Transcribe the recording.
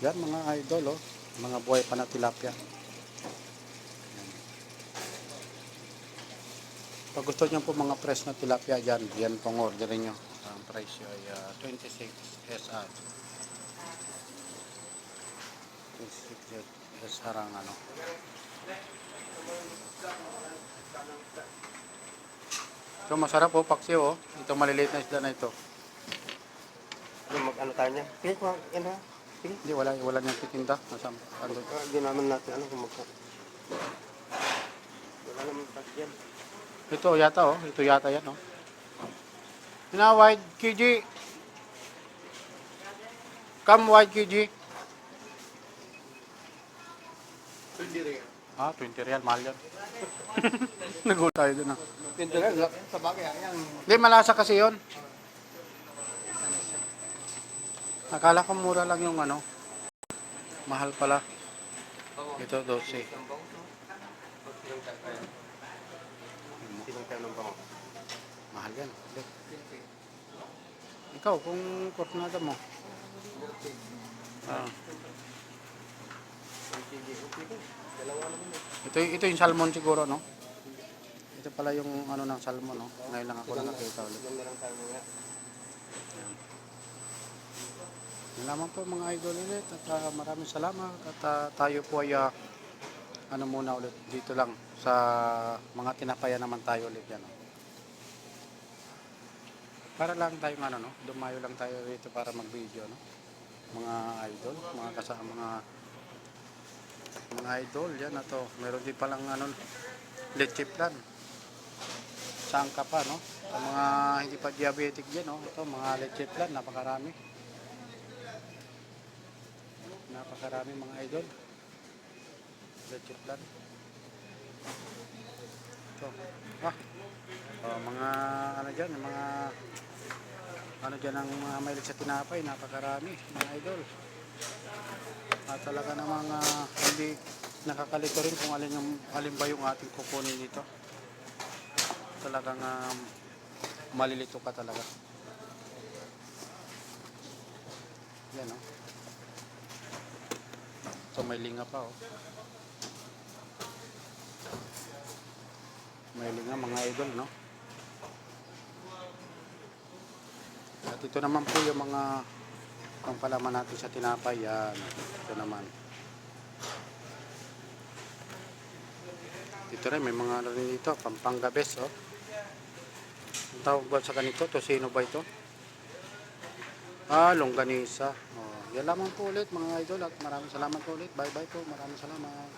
Yan mga idol, oh. Mga buhay pa na tilapia. Pag gusto niyo po mga fresh na tilapia dyan, yan pong orderin nyo. Ang price ay 26 SR. 26 SR ang ano. Ito masarap po, paksiw oh. Ito maliliit na isda na ito. Yung mag-ano tayo niya. Sige, kuha, ano ha? Sige. Hindi, wala niyang titinda. Ano? Hindi naman natin, ano, kung wala naman tayo yan. Ito yata oh, ito yata yan oh. Ina wide KG. Come wide KG. 20 rin. 20 real, mahal yan. Nagulat tayo dun ah. 20 rin, sa bagay, yan. Hindi, malasa kasi yon. Akala ko mura lang yung ano. Mahal pala. Ito 12. Sinong tayo ng bango? Mahal yan. Ikaw, kung kornada mo. Ito yung salmon siguro, no? Ito pala yung ano ng salmon, no? Ngayon lang ako nakakita ulit. Yan lamang po mga idol ulit at maraming salamat at tayo po ay ano muna ulit dito lang sa mga tinapaya naman tayo ulit yan, no? Para lang tayong ano, no? Dumayo lang tayo dito para mag-video, no? Mga idol, mga kasama mga idol, yan na to. Meron din palang ano, leche plan. Saan ka pa, no? Sa mga hindi pa diabetic dyan, no? Ito, mga leche plan, napakarami. Napakarami mga idol. Leche plan. Ito. Mga ano dyan, mga ano dyan ang mga mahilig sa tinapay, napakarami mga idol. At talaga namang hindi nakakalito rin kung alin ba yung ating kukunin dito. Talagang malilito ka talaga. Yan oh. So may linga pa oh. May linga mga idol, no? At ito naman po yung mga palaman natin sa tinapay. Yan. Ito naman. Dito rin may mga ano rin dito. Pampangabes oh. Ang tawag ba sa ganito? Tosino ba ito? Longganisa. Yan lamang po ulit mga idol at maraming salamat po ulit. Bye bye po. Maraming salamat.